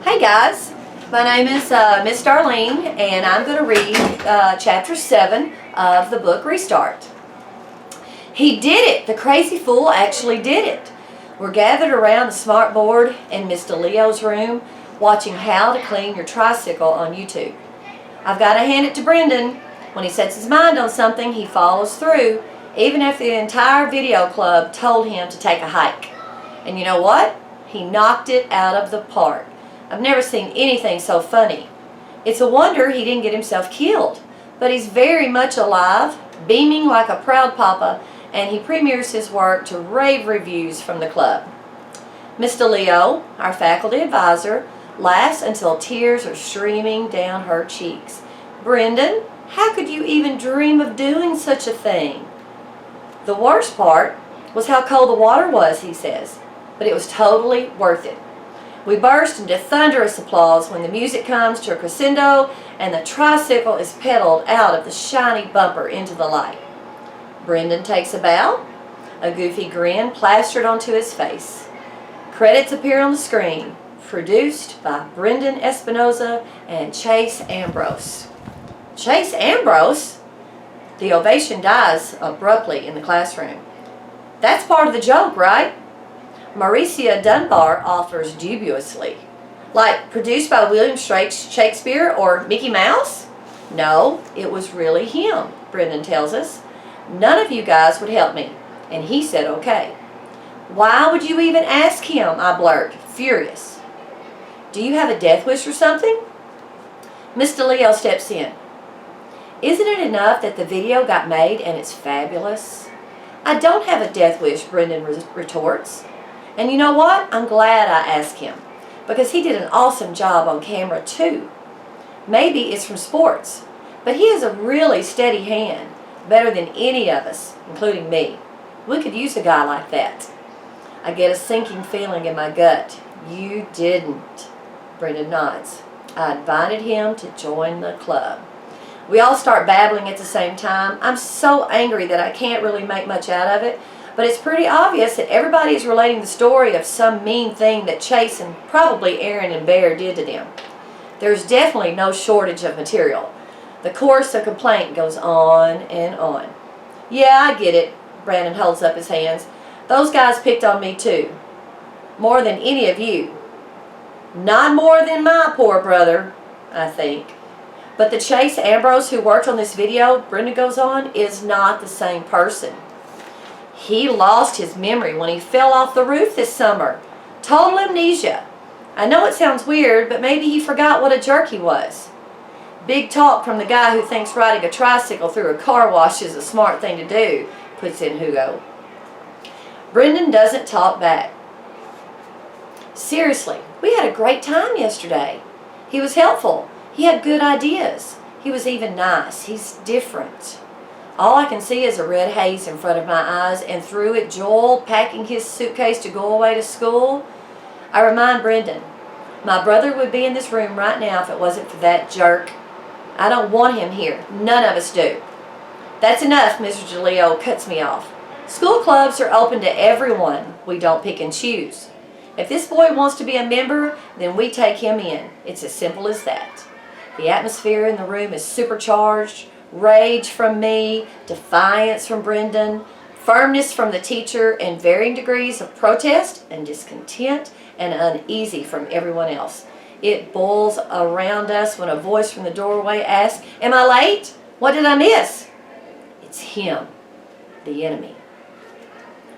Hey guys, my name is Miss Darlene, and I'm going to read Chapter 7 of the book Restart. He did it! The crazy fool actually did it. We're gathered around the smart board in Mr. Leo's room watching how to clean your tricycle on YouTube. I've got to hand it to Brendan. When he sets his mind on something, he follows through, even if the entire video club told him to take a hike. And you know what? He knocked it out of the park. I've never seen anything so funny. It's a wonder he didn't get himself killed, but he's very much alive, beaming like a proud papa, and he premieres his work to rave reviews from the club. Mr. Leo, our faculty advisor, laughs until tears are streaming down her cheeks. Brendan, how could you even dream of doing such a thing? The worst part was how cold the water was, he says, but it was totally worth it. We burst into thunderous applause when the music comes to a crescendo and the tricycle is pedaled out of the shiny bumper into the light. Brendan takes a bow, a goofy grin plastered onto his face. Credits appear on the screen, produced by Brendan Espinoza and Chase Ambrose. Chase Ambrose? The ovation dies abruptly in the classroom. That's part of the joke, right? Mauricia Dunbar offers dubiously. Like produced by William Shakespeare or Mickey Mouse? No, it was really him, Brendan tells us. None of you guys would help me, and he said okay. Why would you even ask him? I blurt, furious. Do you have a death wish or something? Mr. Leo steps in. Isn't it enough that the video got made and it's fabulous? I don't have a death wish, Brendan retorts. And you know what? I'm glad I asked him, because he did an awesome job on camera too. Maybe it's from sports, but he has a really steady hand, better than any of us, including me. We could use a guy like that. I get a sinking feeling in my gut. You didn't. Brendan nods. I invited him to join the club. We all start babbling at the same time. I'm so angry that I can't really make much out of it. But it's pretty obvious that everybody is relating the story of some mean thing that Chase and probably Aaron and Bear did to them. There's definitely no shortage of material. The chorus of complaint goes on and on. Yeah, I get it. Brandon holds up his hands. Those guys picked on me too. More than any of you. Not more than my poor brother, I think. But the Chase Ambrose who worked on this video, Brenda goes on, is not the same person. He lost his memory when he fell off the roof this summer. Total amnesia. I know it sounds weird, but maybe he forgot what a jerk he was. Big talk from the guy who thinks riding a tricycle through a car wash is a smart thing to do, puts in Hugo. Brendan doesn't talk back. Seriously, we had a great time yesterday. He was helpful. He had good ideas. He was even nice. He's different. All I can see is a red haze in front of my eyes, and through it Joel packing his suitcase to go away to school. I remind Brendan, my brother would be in this room right now if it wasn't for that jerk. I don't want him here. None of us do. That's enough, Mr. DeLeo cuts me off. School clubs are open to everyone. We don't pick and choose. If this boy wants to be a member, then we take him in. It's as simple as that. The atmosphere in the room is supercharged. Rage from me, defiance from Brendan, firmness from the teacher, and varying degrees of protest and discontent and uneasy from everyone else. It boils around us when a voice from the doorway asks, "Am I late? What did I miss?" It's him, the enemy.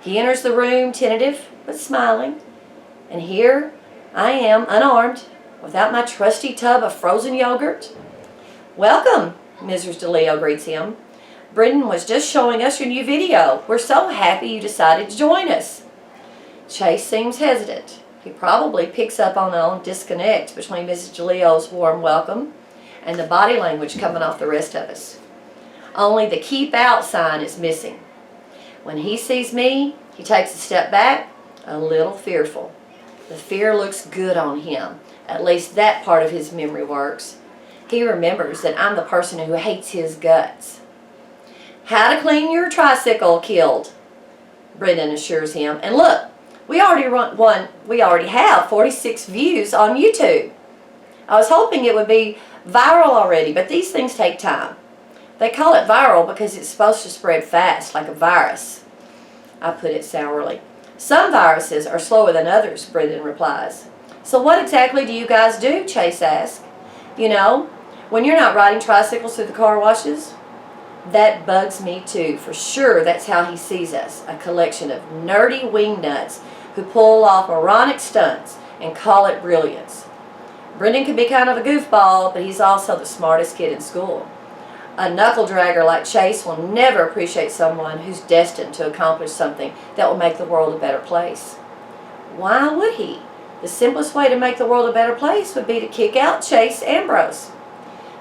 He enters the room, tentative but smiling, and here I am, unarmed, without my trusty tub of frozen yogurt. "Welcome," Mrs. DeLeo greets him. "Brendan was just showing us your new video. We're so happy you decided to join us." Chase seems hesitant. He probably picks up on the disconnect between Mrs. DeLeo's warm welcome and the body language coming off the rest of us. Only the keep out sign is missing. When he sees me, he takes a step back, a little fearful. The fear looks good on him. At least that part of his memory works. He remembers that I'm the person who hates his guts. "How to clean your tricycle killed," Brendan assures him. "And look, We already have 46 views on YouTube. I was hoping it would be viral already, but these things take time. They call it viral because it's supposed to spread fast, like a virus. I put it sourly. Some viruses are slower than others, Brendan replies. So what exactly do you guys do, Chase asks. You know, when you're not riding tricycles through the car washes? That bugs me too. For sure, that's how he sees us, a collection of nerdy wingnuts who pull off moronic stunts and call it brilliance. Brendan can be kind of a goofball, but he's also the smartest kid in school. A knuckle-dragger like Chase will never appreciate someone who's destined to accomplish something that will make the world a better place. Why would he? The simplest way to make the world a better place would be to kick out Chase Ambrose.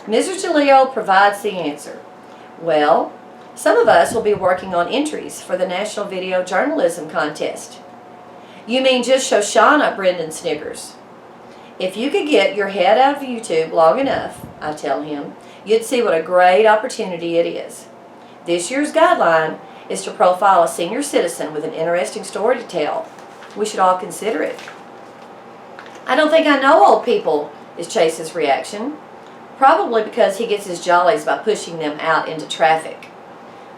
Mrs. DeLeo provides the answer. Well, some of us will be working on entries for the National Video Journalism Contest. You mean just Shoshana, Brendan snickers. If you could get your head out of YouTube long enough, I tell him, you'd see what a great opportunity it is. This year's guideline is to profile a senior citizen with an interesting story to tell. We should all consider it. I don't think I know old people, is Chase's reaction. Probably because he gets his jollies by pushing them out into traffic.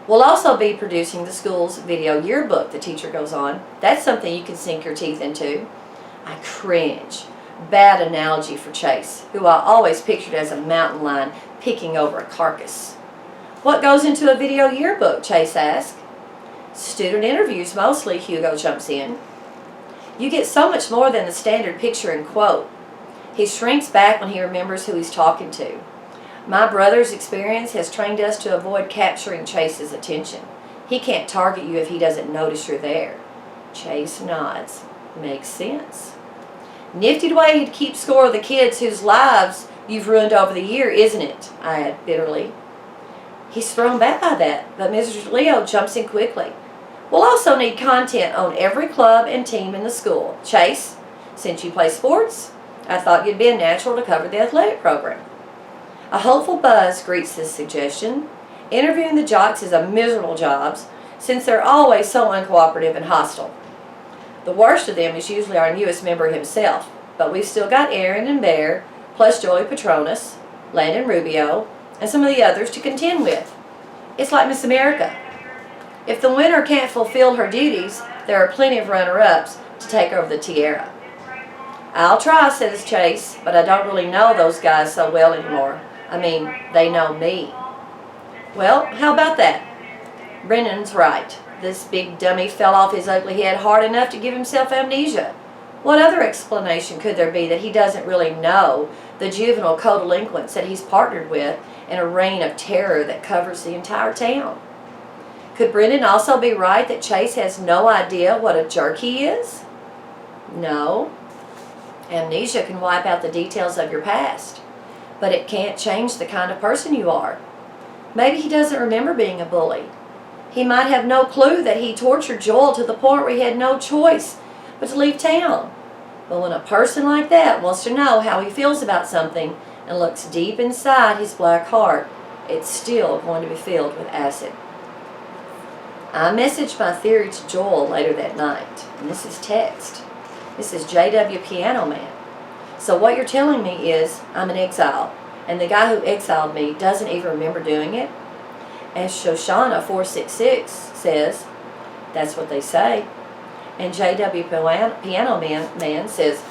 We'll also be producing the school's video yearbook, the teacher goes on. That's something you can sink your teeth into. I cringe. Bad analogy for Chase, who I always pictured as a mountain lion picking over a carcass. What goes into a video yearbook, Chase asks. Student interviews mostly, Hugo jumps in. You get so much more than the standard picture and quote. He shrinks back when he remembers who he's talking to. My brother's experience has trained us to avoid capturing Chase's attention. He can't target you if he doesn't notice you're there. Chase nods. Makes sense. Nifty way to keep score of the kids whose lives you've ruined over the year, isn't it? I add bitterly. He's thrown back by that, but Mrs. Leo jumps in quickly. We'll also need content on every club and team in the school. Chase, since you play sports, I thought you'd be a natural to cover the athletic program. A hopeful buzz greets this suggestion. Interviewing the jocks is a miserable job since they're always so uncooperative and hostile. The worst of them is usually our newest member himself, but we've still got Aaron and Bear, plus Joey Patronus, Landon Rubio, and some of the others to contend with. It's like Miss America. If the winner can't fulfill her duties, there are plenty of runner-ups to take over the tiara. I'll try, says Chase, but I don't really know those guys so well anymore. I mean, they know me. Well, how about that? Brendan's right. This big dummy fell off his ugly head hard enough to give himself amnesia. What other explanation could there be that he doesn't really know the juvenile co-delinquents that he's partnered with in a reign of terror that covers the entire town? Could Brendan also be right that Chase has no idea what a jerk he is? No. Amnesia can wipe out the details of your past, but it can't change the kind of person you are. Maybe he doesn't remember being a bully. He might have no clue that he tortured Joel to the point where he had no choice but to leave town. But when a person like that wants to know how he feels about something and looks deep inside his black heart, it's still going to be filled with acid. I messaged my theory to Joel later that night, and this is text. This is JW Piano Man. So what you're telling me is I'm an exile, and the guy who exiled me doesn't even remember doing it? As Shoshana 466 says, that's what they say. And JW Piano Man says,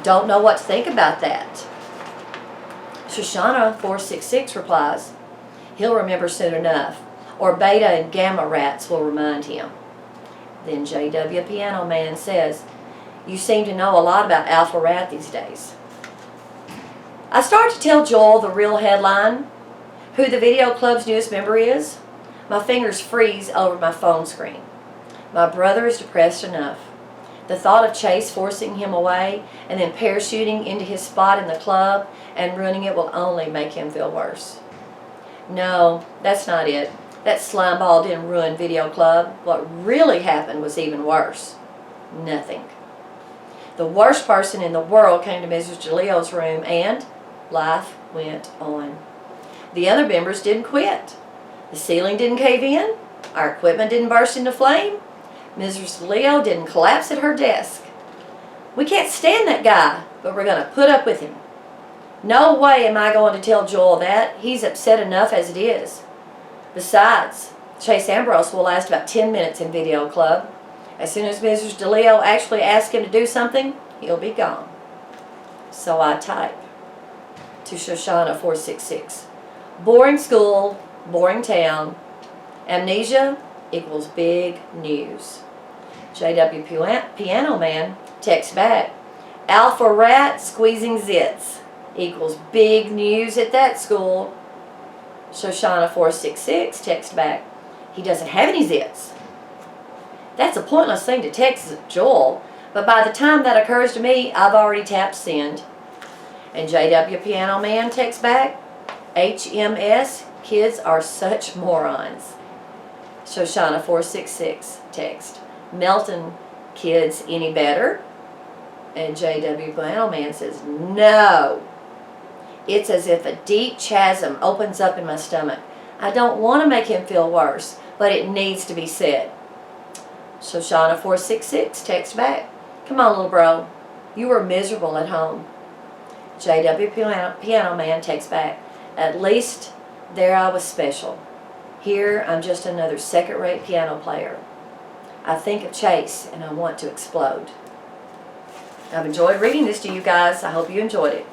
don't know what to think about that. Shoshana 466 replies, he'll remember soon enough, or beta and gamma rats will remind him. Then JW Piano Man says, you seem to know a lot about alpha rat these days. I start to tell Joel the real headline, who the video club's newest member is. My fingers freeze over my phone screen. My brother is depressed enough. The thought of Chase forcing him away and then parachuting into his spot in the club and ruining it will only make him feel worse. No, that's not it. That slimeball didn't ruin video club. What really happened was even worse. Nothing. The worst person in the world came to Mrs. DeLeo's room and life went on. The other members didn't quit. The ceiling didn't cave in. Our equipment didn't burst into flame. Mrs. Leo didn't collapse at her desk. We can't stand that guy, but we're going to put up with him. No way am I going to tell Joel that. He's upset enough as it is. Besides, Chase Ambrose will last about 10 minutes in video club. As soon as Mrs. DeLeo actually asks him to do something, he'll be gone. So I type to Shoshana 466. Boring school, boring town. Amnesia equals big news. JW Piano Man texts back. Alpha rat squeezing zits equals big news at that school. Shoshana 466 texts back. He doesn't have any zits. That's a pointless thing to text Joel, but by the time that occurs to me, I've already tapped send. And JW Piano Man texts back. HMS, kids are such morons. Shoshana 466 text. Melton, kids any better? And JW Piano Man says, no. It's as if a deep chasm opens up in my stomach. I don't want to make him feel worse, but it needs to be said. Shoshana 466 texts back. Come on, little bro. You were miserable at home. JW Piano Man texts back. At least there I was special. Here I'm just another second-rate piano player. I think of Chase and I want to explode. I've enjoyed reading this to you guys. I hope you enjoyed it.